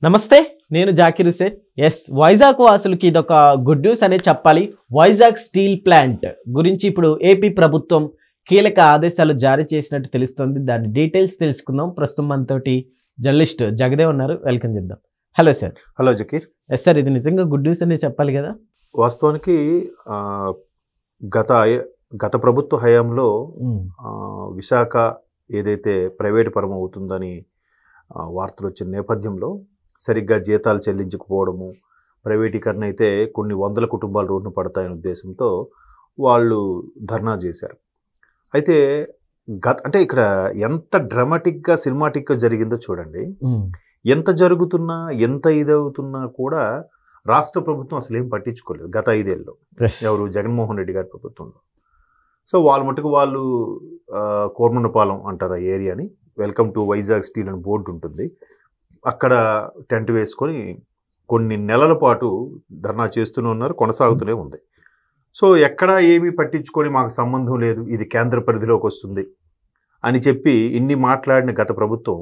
నమస్తే, నేను జాకిర్ హుసేన్. వైజాగ్ వాసులకి ఇదొక గుడ్ న్యూస్ అనే చెప్పాలి. వైజాగ్ స్టీల్ ప్లాంట్ గురించి ఇప్పుడు ఏపీ ప్రభుత్వం కీలక ఆదేశాలు జారీ చేసినట్టు తెలుస్తుంది. దాని డీటెయిల్స్ తెలుసుకుందాం. ప్రస్తుతం మనతోటి జర్నలిస్ట్ జగదేవ్ ఉన్నారు. వెల్కమ్ చెప్దాం. Hello sir. Hello Zakir. Sir, ఇది నిజంగా గుడ్ న్యూస్ అనే చెప్పాలి కదా. వాస్తవానికి గత ప్రభుత్వ హయాంలో విశాఖ ఏదైతే ప్రైవేటు పరం అవుతుందని వార్తలు వచ్చిన నేపథ్యంలో సరిగ్గా జీతాలు చెల్లించకపోవడము, ప్రైవేటీకరణ అయితే కొన్ని వందల కుటుంబాలు రోడ్డున పడతాయనే ఉద్దేశంతో వాళ్ళు ధర్నా చేశారు. అయితే అంటే ఇక్కడ ఎంత డ్రామాటిక్గా సినిమాటిక్గా జరిగిందో చూడండి. ఎంత జరుగుతున్నా ఎంత ఇదవుతున్నా కూడా రాష్ట్ర ప్రభుత్వం అసలు ఏం పట్టించుకోలేదు గత 5 ఏళ్ళలో. ఎవరు? జగన్మోహన్ రెడ్డి గారి ప్రభుత్వంలో. సో వాళ్ళ మటుకు వాళ్ళు కోర్మన్నపాలెం అంటారు ఆ ఏరియాని, వెల్కమ్ టు వైజాగ్ స్టీల్ అని బోర్డు ఉంటుంది, అక్కడ టెంట్ వేసుకొని కొన్ని నెలల పాటు ధర్నా చేస్తూనే ఉన్నారు, కొనసాగుతూనే ఉంది. సో ఎక్కడా ఏమీ పట్టించుకొని మాకు సంబంధం లేదు, ఇది కేంద్ర పరిధిలోకి వస్తుంది అని చెప్పి ఇన్ని మాట్లాడిన గత ప్రభుత్వం,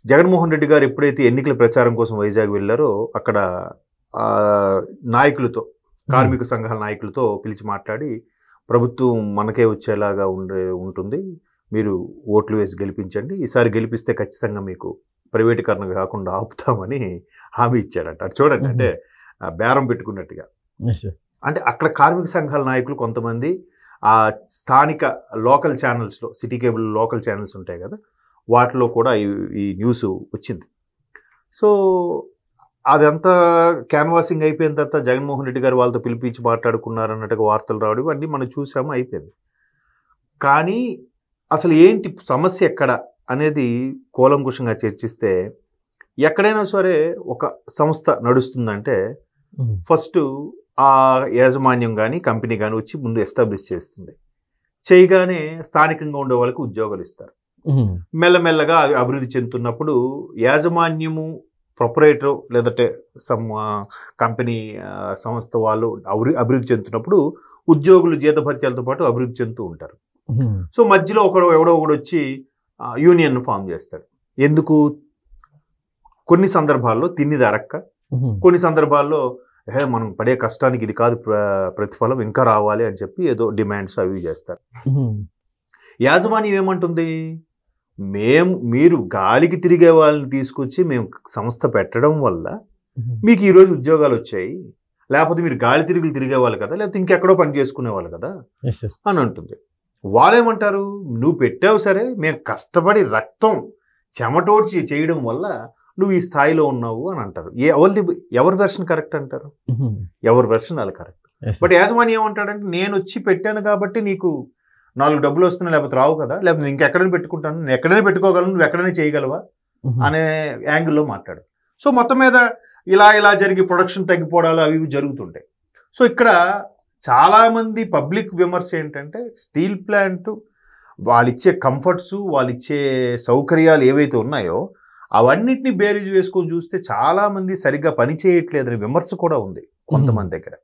జగన్మోహన్ రెడ్డి గారు ఎప్పుడైతే ఎన్నికల ప్రచారం కోసం వైజాగ్ వెళ్ళారో అక్కడ నాయకులతో, కార్మిక సంఘాల నాయకులతో పిలిచి మాట్లాడి, ప్రభుత్వం మనకే వచ్చేలాగా ఉంటుంది, మీరు ఓట్లు వేసి గెలిపించండి, ఈసారి గెలిపిస్తే ఖచ్చితంగా మీకు ప్రైవేటీకరణ కాకుండా ఆపుతామని హామీ ఇచ్చాడట. అటు చూడండి, అంటే బేరం పెట్టుకున్నట్టుగా. అంటే అక్కడ కార్మిక సంఘాల నాయకులు కొంతమంది ఆ స్థానిక లోకల్ ఛానల్స్లో, సిటీ కేబుల్ లోకల్ ఛానల్స్ ఉంటాయి కదా, వాటిలో కూడా ఈ న్యూస్ వచ్చింది. సో అదంతా క్యాన్వాసింగ్ అయిపోయిన తర్వాత జగన్మోహన్ రెడ్డి గారు వాళ్ళతో పిలిపించి మాట్లాడుకున్నారన్నట్టుగా వార్తలు రావడం అన్నీ మనం చూసాము, అయిపోయింది. కానీ అసలు ఏంటి సమస్య ఎక్కడ అనేది కూలంకుషంగా చర్చిస్తే, ఎక్కడైనా సరే ఒక సంస్థ నడుస్తుందంటే ఫస్ట్ ఆ యాజమాన్యం కానీ కంపెనీ కానీ వచ్చి ముందు ఎస్టాబ్లిష్ చేస్తుంది. చేయగానే స్థానికంగా ఉండే వాళ్ళకి ఉద్యోగాలు ఇస్తారు. మెల్లమెల్లగా అవి అభివృద్ధి చెందుతున్నప్పుడు యాజమాన్యము, ప్రొపరేటర్ లేదంటే కంపెనీ సంస్థ వాళ్ళు అభివృద్ధి చెందుతున్నప్పుడు ఉద్యోగులు జీతభత్యాలతో పాటు అభివృద్ధి చెందుతూ ఉంటారు. సో మధ్యలో ఎవడో ఒకడు వచ్చి యూనియన్ ఫామ్ చేస్తాడు. ఎందుకు? కొన్ని సందర్భాల్లో తిన్నిది అరక్క, కొన్ని సందర్భాల్లో మనం పడే కష్టానికి ఇది కాదు ప్రతిఫలం, ఇంకా రావాలి అని చెప్పి ఏదో డిమాండ్స్ అవి చేస్తారు. యాజమాన్యం ఏమంటుంది? మీరు గాలికి తిరిగే వాళ్ళని తీసుకొచ్చి మేము సంస్థ పెట్టడం వల్ల మీకు ఈరోజు ఉద్యోగాలు వచ్చాయి, లేకపోతే మీరు గాలి తిరిగే వాళ్ళు కదా, లేకపోతే ఇంకెక్కడో పని చేసుకునే వాళ్ళు కదా అని అంటుంది. వాళ్ళేమంటారు? నువ్వు పెట్టావు సరే, మేము కష్టపడి రక్తం చెమటోడ్చి చేయడం వల్ల నువ్వు ఈ స్థాయిలో ఉన్నావు అని అంటారు. ఎవరి వెర్షన్ కరెక్ట్ అంటారు? ఎవరి వెర్షన్ అది కరెక్ట్. బట్ యాజమాన్యం ఏమంటాడంటే, నేను వచ్చి పెట్టాను కాబట్టి నీకు 4 డబ్బులు వస్తున్నాయి, లేకపోతే రావు కదా, లేకపోతే నేను ఇంకెక్కడైనా పెట్టుకుంటాను, నేను ఎక్కడైనా పెట్టుకోగలను, నువ్వు ఎక్కడైనా చేయగలవా అనే యాంగిల్లో మాట్లాడు. సో మొత్తం మీద ఇలా జరిగి ప్రొడక్షన్ తగ్గిపోవడాలు అవి జరుగుతుంటాయి. సో ఇక్కడ చాలామంది పబ్లిక్ విమర్శ ఏంటంటే, స్టీల్ ప్లాంట్ వాళ్ళిచ్చే కంఫర్ట్స్, వాళ్ళిచ్చే సౌకర్యాలు ఏవైతే ఉన్నాయో అవన్నిటిని బేరీజు వేసుకొని చూస్తే చాలామంది సరిగ్గా పని చేయట్లేదని విమర్శ కూడా ఉంది కొంతమంది దగ్గర.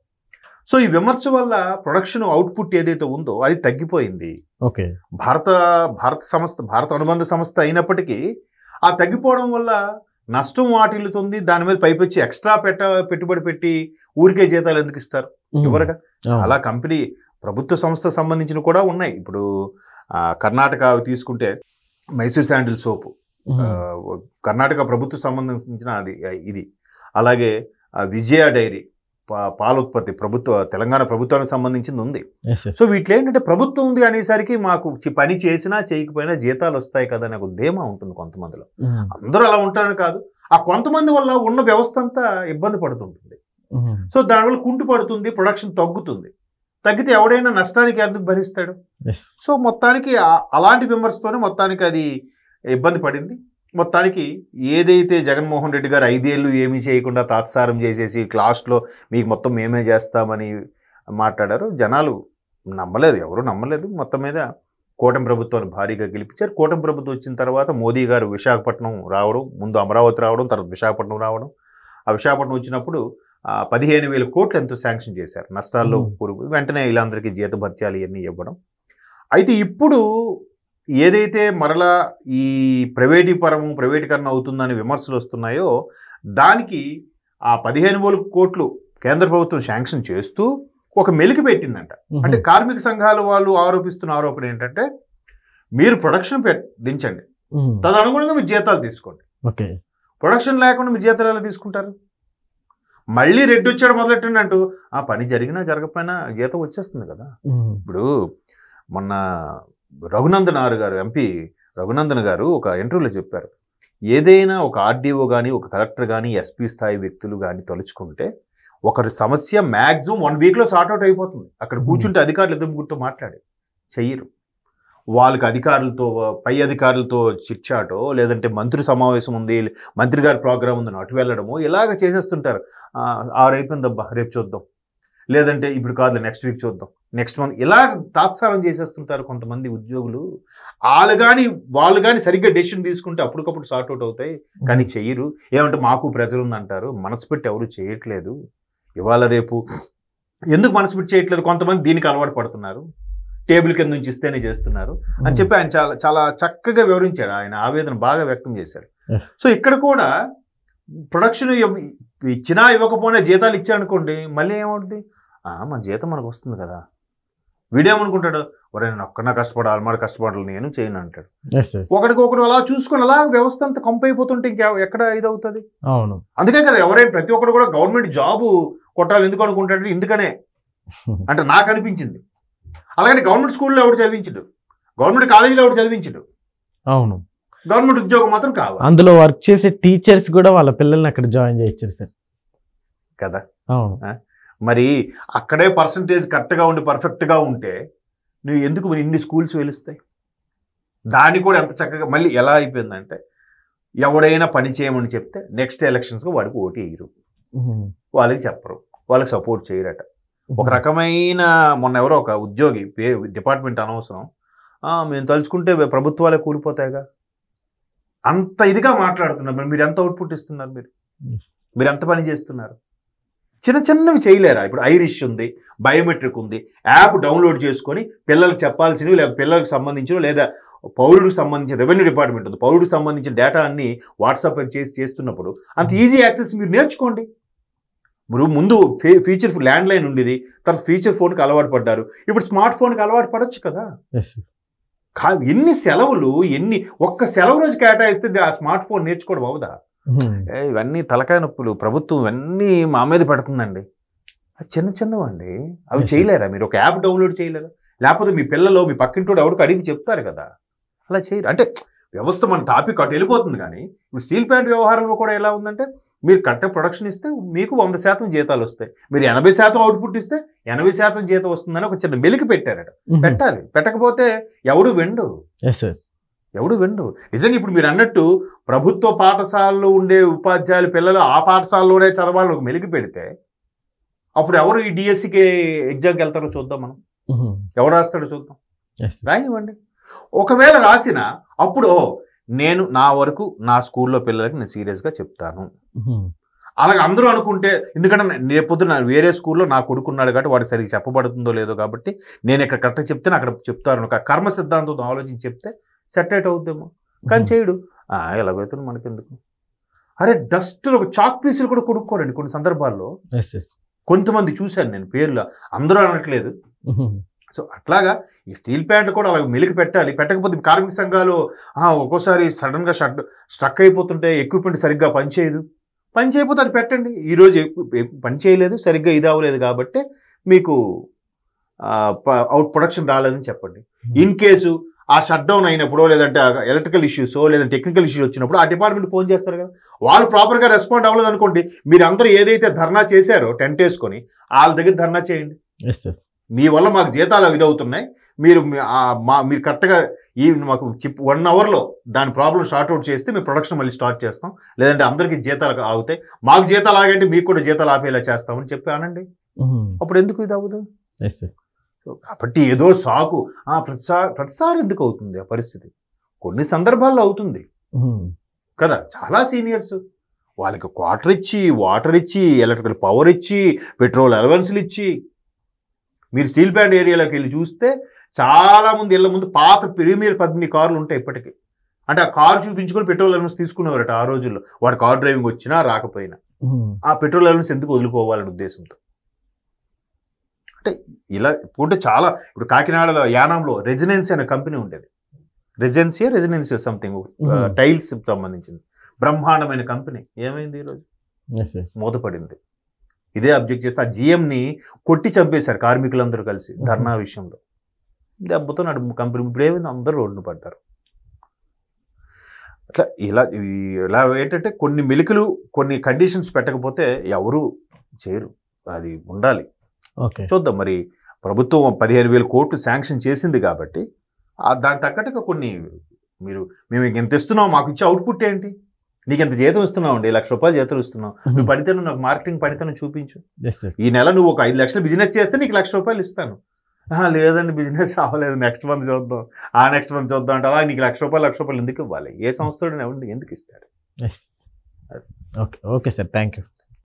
సో ఈ విమర్శ వల్ల ప్రొడక్షన్ అవుట్పుట్ ఏదైతే ఉందో అది తగ్గిపోయింది. భారత అనుబంధ సంస్థ అయినప్పటికీ ఆ తగ్గిపోవడం వల్ల నష్టం వాటిల్లుతుంది. దాని మీద పైపెచ్చి ఎక్స్ట్రా పెట్టుబడి పెట్టి ఊరికే జీతాలు ఎందుకు ఇస్తారు? ఎవరుగా చాలా కంపెనీ ప్రభుత్వ సంస్థ సంబంధించిన కూడా ఉన్నాయి. ఇప్పుడు కర్ణాటక తీసుకుంటే మైసూర్ శాండిల్ సోపు కర్ణాటక ప్రభుత్వ సంబంధించిన ఇది. అలాగే విజయ డైరీ పాల ఉత్పత్తి తెలంగాణ ప్రభుత్వానికి సంబంధించింది ఉంది. సో వీటిలో ఏంటంటే, ప్రభుత్వం ఉంది అనేసరికి మాకు పని చేసినా చేయకపోయినా జీతాలు వస్తాయి కదా అనే ఒక ధీమా ఉంటుంది కొంతమందిలో. అందరూ అలా ఉంటారని కాదు, ఆ కొంతమంది వల్ల ఉన్న వ్యవస్థ అంతా ఇబ్బంది పడుతుంటుంది. సో దానివల్ల కుంటు పడుతుంది, ప్రొడక్షన్ తగ్గుతుంది. తగ్గితే ఎవడైనా నష్టానికి ఎందుకు భరిస్తాడు? సో మొత్తానికి అలాంటి విమర్శతోనే మొత్తానికి అది ఇబ్బంది పడింది. మొత్తానికి ఏదైతే జగన్మోహన్ రెడ్డి గారు 5 ఏళ్ళు ఏమీ చేయకుండా తాత్సారం చేసేసి లాస్ట్లో మీకు మొత్తం మేమే చేస్తామని మాట్లాడారు, జనాలు నమ్మలేదు, ఎవరు నమ్మలేదు. మొత్తం మీద కూటమి ప్రభుత్వాన్ని భారీగా గెలిపించారు. కూటమి ప్రభుత్వం వచ్చిన తర్వాత మోదీ గారు విశాఖపట్నం రావడం, ముందు అమరావతి రావడం, తర్వాత విశాఖపట్నం రావడం. ఆ విశాఖపట్నం వచ్చినప్పుడు 15,000 కోట్లు ఎంతో శాంక్షన్ చేశారు, నష్టాల్లో వెంటనే వీళ్ళందరికీ జీతభత్యాలు ఇవన్నీ ఇవ్వడం. అయితే ఇప్పుడు ఏదైతే మరలా ఈ ప్రైవేటీకరణ అవుతుందని విమర్శలు వస్తున్నాయో దానికి ఆ 15,000 కోట్లు కేంద్ర ప్రభుత్వం శాంక్షన్ చేస్తూ ఒక మెలికి పెట్టిందంట. అంటే కార్మిక సంఘాల వాళ్ళు ఆరోపిస్తున్న ఆరోపణ ఏంటంటే మీరు ప్రొడక్షన్ దించండి, తదనుగుణంగా మీరు జీతాలు తీసుకోండి. ప్రొడక్షన్ లేకుండా మీరు జీతాలు ఎలా తీసుకుంటారు? మళ్ళీ రెడ్డి వచ్చాడు మొదలెట్టండి అంటూ ఆ పని జరిగినా జరగకపోయినా జీతం వచ్చేస్తుంది కదా. ఇప్పుడు మొన్న ఎంపీ రఘునందన్ గారు ఒక ఇంటర్వ్యూలో చెప్పారు, ఏదైనా ఒక ఆర్డీఓ కానీ ఒక కలెక్టర్ కానీ ఎస్పీ స్థాయి వ్యక్తులు కానీ తలుచుకుంటే ఒకరి సమస్య మ్యాక్సిమం 1 వీక్లో సార్ట్అవుట్ అయిపోతుంది. అక్కడ కూర్చుంటే అధికారులు ఎదురు గుర్తు మాట్లాడి చెయ్యరు. వాళ్ళకి అధికారులతో పై అధికారులతో చిట్చాటో లేదంటే మంత్రి సమావేశం ఉంది, మంత్రి గారి ప్రోగ్రామ్ ఉందని అటు వెళ్ళడమో ఇలాగ చేసేస్తుంటారు. 6 అయిపోయిందబ్బా రేపు చూద్దాం, లేదంటే ఇప్పుడు కాదు నెక్స్ట్ వీక్ చూద్దాం, నెక్స్ట్ మంత్, ఇలా తాత్సారం చేసేస్తుంటారు కొంతమంది ఉద్యోగులు. వాళ్ళు కానీ సరిగ్గా డెసిషన్ తీసుకుంటే అప్పటికప్పుడు సార్ట్అవుట్ అవుతాయి, కానీ చెయ్యరు. ఏమంటే మాకు ప్రెజర్ ఉందంటారు. మనసు పెట్టి ఎవరు చేయట్లేదు. ఇవాళ రేపు ఎందుకు మనసు పెట్టి చేయట్లేదు? కొంతమంది దీనికి అలవాటు పడుతున్నారు, టేబుల్ కింద నుంచి ఇస్తేనే చేస్తున్నారు అని చెప్పి ఆయన చాలా చాలా చక్కగా వివరించాడు. ఆయన ఆవేదన బాగా వ్యక్తం చేశాడు. సో ఇక్కడ కూడా ప్రొడక్షన్ ఇచ్చినా ఇవ్వకపోయినా జీతాలు ఇచ్చారనుకోండి, మళ్ళీ ఏమవుతుంది? మన జీతం మనకు వస్తుంది కదా. వీడేమనుకుంటాడు, ఒరే నేను ఒక్కడా కష్టపడాలి, మరి కష్టపడాలి, నేను చేయను అంటాడు. ఒకడికొకడు అలా చూసుకొని అలా వ్యవస్థ అంతా కంపైపోతుంటే ఇంకా ఎక్కడ ఇదవుతుంది? అవును, అందుకే కదా ఎవరైనా ప్రతి ఒక్కరు కూడా గవర్నమెంట్ జాబు కొట్టాలి ఎందుకు అనుకుంటాడు? ఎందుకనే అంటే నాకు అనిపించింది. అలాగని గవర్నమెంట్ స్కూల్లో ఎవడు చదివించడు, గవర్నమెంట్ కాలేజీలో ఎవడు చదివించడు. అవును, గవర్నమెంట్ ఉద్యోగం మాత్రం కావాలి. అందులో వర్క్ చేసే టీచర్స్ కూడా వాళ్ళ పిల్లల్ని అక్కడ జాయిన్ చేయొచ్చు సార్ కదా. అవును, మరి అక్కడే పర్సంటేజ్ కరెక్ట్గా ఉండి పర్ఫెక్ట్గా ఉంటే నువ్వు ఎందుకు ఇన్ని స్కూల్స్ వెలుస్తాయి? దాన్ని కూడా ఎంత చక్కగా మళ్ళీ ఎలా అయిపోయిందంటే ఎవడైనా పని చేయమని చెప్తే నెక్స్ట్ ఎలక్షన్స్లో వాడికి ఓటు వేయరు, వాళ్ళకి చెప్పరు, వాళ్ళకి సపోర్ట్ చేయరట. ఒక రకమైన మొన్న ఎవరో ఒక ఉద్యోగి డిపార్ట్మెంట్ అనవసరం, మేము తలుచుకుంటే ప్రభుత్వాలే కూలిపోతాయిగా, అంత ఇదిగా మాట్లాడుతున్నారు. మీరు ఎంత అవుట్పుట్ ఇస్తున్నారు? మీరు ఎంత పని చేస్తున్నారు? చిన్న చిన్నవి చేయలేరా? ఇప్పుడు ఐరిష్ ఉంది, బయోమెట్రిక్ ఉంది, యాప్ డౌన్లోడ్ చేసుకొని పిల్లలకు చెప్పాల్సినవి లేదా పిల్లలకు సంబంధించిన లేదా పౌరుడికి సంబంధించిన రెవెన్యూ డిపార్ట్మెంట్ ఉంది, పౌరుడికి సంబంధించిన డేటా అన్ని వాట్సాప్ చేస్తున్నప్పుడు అంత ఈజీ యాక్సెస్ మీరు నేర్చుకోండి. మీరు ముందు ఫీచర్ ల్యాండ్లైన్ ఉండేది, తర్వాత ఫీచర్ ఫోన్కి అలవాటు పడ్డారు, ఇప్పుడు స్మార్ట్ ఫోన్కి అలవాటు పడవచ్చు కదా. ఎన్ని సెలవులు, ఒక్క సెలవు రోజు కేటాయిస్తే ఆ స్మార్ట్ ఫోన్ నేర్చుకోవడం అవుదా? ఇవన్నీ తలకాయ నొప్పులు. ప్రభుత్వం ఇవన్నీ మా మీద పెడుతుందండి. అది చిన్న చిన్నవండి, అవి చేయలేరా? మీరు ఒక యాప్ డౌన్లోడ్ చేయలేరా? లేకపోతే మీ పిల్లలు మీ పక్కింటోడు ఎవరికి అడిగి చెప్తారు కదా, అలా చేయరు. అంటే వ్యవస్థ మన టాపిక్ అటు వెళ్ళిపోతుంది. కానీ ఇప్పుడు స్టీల్ ప్లాంట్ వ్యవహారంలో కూడా ఎలా ఉందంటే మీరు కరెక్ట్ ప్రొడక్షన్ ఇస్తే మీకు 100% జీతాలు వస్తాయి, మీరు 80% అవుట్పుట్ ఇస్తే 80% జీతం వస్తుందని ఒక చిన్న మెలికి పెట్టారట. పెట్టాలి, పెట్టకపోతే ఎవడు వెండు. నిజంగా ఇప్పుడు మీరు అన్నట్టు ప్రభుత్వ పాఠశాలలో ఉండే ఉపాధ్యాయులు పిల్లలు ఆ పాఠశాలలోనే చదవాలని ఒక మెలికి పెడితే అప్పుడు ఎవరు ఈ డిఎస్సికి ఎగ్జామ్కి వెళ్తారో చూద్దాం. మనం ఎవరు రాస్తాడో చూద్దాం, రాయనివ్వండి. ఒకవేళ రాసిన అప్పుడు నేను నా వరకు నా స్కూల్లో పిల్లలకి నేను సీరియస్గా చెప్తాను అలాగే అందరూ అనుకుంటే, ఎందుకంటే రేపొద్దున వేరే స్కూల్లో నా కొడుకున్నాడు కాబట్టి వాడికి సరిగ్గా చెప్పబడుతుందో లేదో కాబట్టి నేను ఇక్కడ కరెక్ట్గా చెప్తే అక్కడ చెప్తారు. ఒక కర్మ సిద్ధాంతంతో ఆలోచించి చెప్తే సెటరేట్ అవుద్దేమో, కానీ చేయడు. ఎలాగైతే మనకెందుకు? అరే డస్ట్ ఒక చాక్ పీసులు కూడా కొనుక్కోరండి కొన్ని సందర్భాల్లో. కొంతమంది చూశాను నేను, పేర్లు అందరూ అనట్లేదు. సో అట్లాగా ఈ స్టీల్ ప్లాంట్లు కూడా అలా మెలికి పెట్టాలి. పెట్టకపోతే కార్మిక సంఘాలు ఒక్కోసారి సడన్గా స్ట్రక్ అయిపోతుంటే ఎక్విప్మెంట్ సరిగ్గా పని చేయకపోతే అది పెట్టండి. ఈరోజు పని చేయలేదు, సరిగ్గా ఇది అవ్వలేదు కాబట్టి మీకు ప్రొడక్షన్ రాలేదని చెప్పండి. ఇన్ కేసు ఆ షట్ డౌన్ అయినప్పుడు లేదంటే ఎలక్ట్రికల్ ఇష్యూస్ లేదంటే టెక్నికల్ ఇష్యూస్ వచ్చినప్పుడు ఆ డిపార్ట్మెంట్ ఫోన్ చేస్తారు కదా, వాళ్ళు ప్రాపర్గా రెస్పాండ్ అవ్వలేదు అనుకోండి, మీరు అందరూ ఏదైతే ధర్నా చేశారో టెంట్ వేసుకొని వాళ్ళ దగ్గర ధర్నా చేయండి. మీ వల్ల మాకు జీతాలు ఇదవుతున్నాయి, మీరు కరెక్ట్గా మాకు 1 అవర్లో దాని ప్రాబ్లం సార్ట్అవుట్ చేస్తే మేము ప్రొడక్షన్ మళ్ళీ స్టార్ట్ చేస్తాం, లేదంటే అందరికీ జీతాలు ఆగుతాయి, మాకు జీతాలు ఆగంటే మీకు కూడా జీతాలు ఆపేలా చేస్తామని చెప్పి అనండి. అప్పుడు ఎందుకు ఇది అవ్వదు? కాబట్టి ఏదో సాకు ప్రతిసారి ఎందుకు అవుతుంది ఆ పరిస్థితి? కొన్ని సందర్భాల్లో అవుతుంది కదా. చాలా సీనియర్స్ వాళ్ళకి క్వార్టర్ ఇచ్చి, వాటర్ ఇచ్చి, ఎలక్ట్రికల్ పవర్ ఇచ్చి, పెట్రోల్ అలవెన్స్లు ఇచ్చి, మీరు స్టీల్ ప్లాంట్ ఏరియాలోకి వెళ్ళి చూస్తే చాలా మంది ఇళ్ల ముందు పాత ప్రీమియర్ 18 కార్లు ఉంటాయి ఇప్పటికీ. అంటే ఆ కారు చూపించుకొని పెట్రోల్ అలవెన్స్ తీసుకునేవారట ఆ రోజుల్లో. వాడు కార్ డ్రైవింగ్ వచ్చినా రాకపోయినా ఆ పెట్రోల్ అలవెన్స్ ఎందుకు వదులుకోవాలనే ఉద్దేశంతో. అంటే ఇలా ఇప్పుడు చాలా, ఇప్పుడు కాకినాడలో యానాంలో రెజిడెన్సీ అనే కంపెనీ ఉండేది. రెజిడెన్సీ సంథింగ్ టైల్స్ సంబంధించింది, బ్రహ్మాండమైన కంపెనీ. ఏమైంది ఈరోజు? మూతపడింది. ఇదే అబ్జెక్ట్ చేస్తే ఆ జిఎంని కొట్టి చంపేశారు కార్మికులందరూ కలిసి ధర్నా విషయంలో. దెబ్బతో కంపెనీ ఇప్పుడు ఏమైంది? అందరూ రోడ్డును పడ్డారు. అట్లా ఇలా ఏంటంటే కొన్ని మెలికలు, కొన్ని కండిషన్స్ పెట్టకపోతే ఎవరు చేయరు. అది ఉండాలి. చూద్దాం మరి. ప్రభుత్వం 15,000 కోట్లు శాంక్షన్ చేసింది కాబట్టి దానికి తగ్గట్టుగా కొన్ని మేము ఇంత ఇస్తున్నాం, మాకు ఇచ్చే అవుట్పుట్ ఏంటి? నీకు ఎంత జీతం ఇస్తున్నావు అండి, 1 లక్ష రూపాయలు జీతం ఇస్తున్నావు, నువ్వు పనితనం, నాకు మార్కెటింగ్ పనితనం చూపించు. ఈ నెల నువ్వు ఒక 5 లక్షలు బిజినెస్ చేస్తే నీకు 1 లక్ష రూపాయలు ఇస్తాను. లేదండి బిజినెస్ అవ్వలేదు, నెక్స్ట్ మంత్ చూద్దాం, నెక్స్ట్ మంత్ చూద్దాం అంటే అలా నీకు 1 లక్ష రూపాయలు ఎందుకు ఇవ్వాలి? ఏ సంస్థ ఎందుకు ఇస్తాడు? Okay sir, thank you.